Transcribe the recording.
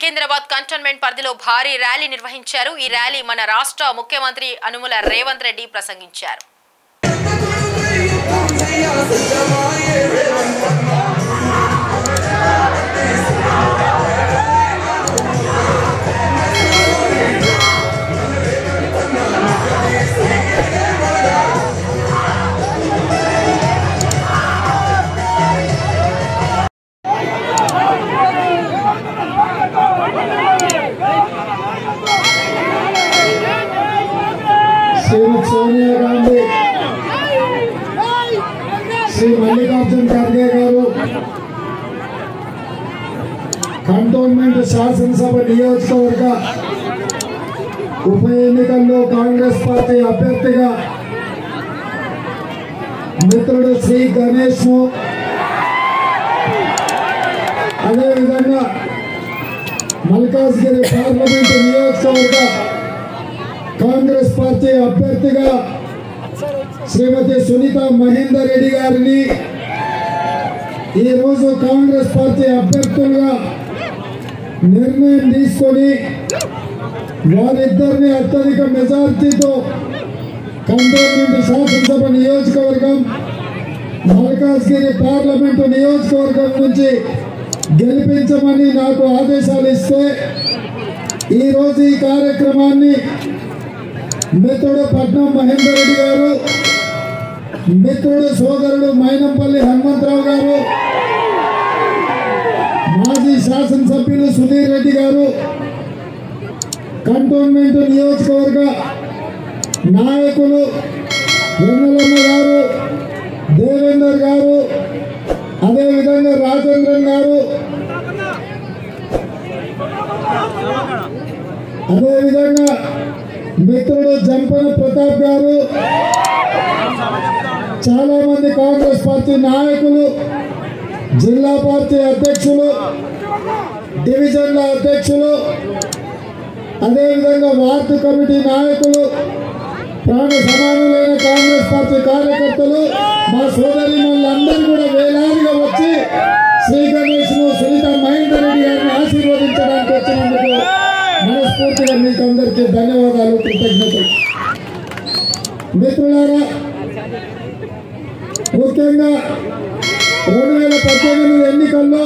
Secunderabad cantonment పరిధిలో భారీ rally నిర్వహించారు। ఈ ర్యాలీ మన రాష్ట్ర ముఖ్యమంత్రి అనుముల రేవంత్ రెడ్డి ప్రసంగించారు। सोनिया गांधी श्री मल्लिकार्जुन खड़गे गारू कंटोन्मेंट शासनसभ नियोजकवर्ग उप एन्निकల్లో कांग्रेस पार्टी अभ्यर्थिगा मित्रुडु श्री गणेश नु अदे विधंगा मल्काज्गिरी पार्लमेंट नियोजकवर्ग कांग्रेस पार्टी अभ्यर्थिगा श्रीमती सुनीता महेंदर रेड्डी गारिनी ఈ రోజు కాంగ్రెస్ పార్టీ అభ్యర్థులుగా నిర్ణయం తీసుకొని వారిద్దరిని అత్యధిక మెజారిటీతో కంటోన్మెంట్ శాసనసభ నియోజకవర్గం మల్కాజ్గిరి పార్లమెంటు నియోజకవర్గం నుంచి గెలిపించమని నాకు ఆదేశాలు ఇస్తే ఈ రోజు ఈ కార్యక్రమాన్ని మిత్రుడు పట్నం మహేందర్ రెడ్డి గారు, మిత్రుడు సోదరుడు మైనంపల్లి హనుమంతరావు గారు, మాజీ శాసనసభ్యులు సుధీర్ రెడ్డి గారు, కంటోన్మెంట్ నియోజకవర్గ నాయకులు వెన్నెలమ్మ గారు, దేవేందర్ గారు, అదేవిధంగా రాజేంద్రన్ గారు, అదేవిధంగా మిత్రుడు జంపన ప్రతాప్ గారు, చాలా మంది కాంగ్రెస్ పార్టీ నాయకులు, జిల్లా పార్టీ అధ్యక్షులు, డివిజన్ల అధ్యక్షులు, అదేవిధంగా వార్డు కమిటీ నాయకులు, ప్రాణ సమానులైన కాంగ్రెస్ పార్టీ కార్యకర్తలు, మా సోదరిమణులందరూ కూడా వేలాదిగా వచ్చి శ్రీ గణేష్ ను సునీత మహేందర్ రెడ్డి గారిని ఆశీర్వదించడానికి వచ్చినందుకు మనస్ఫూర్తిగా మీకు అందరికీ ధన్యవాదాలు, కృతజ్ఞతలు। మిత్రులారా, ముఖ్యంగా 2018 ఎన్నికల్లో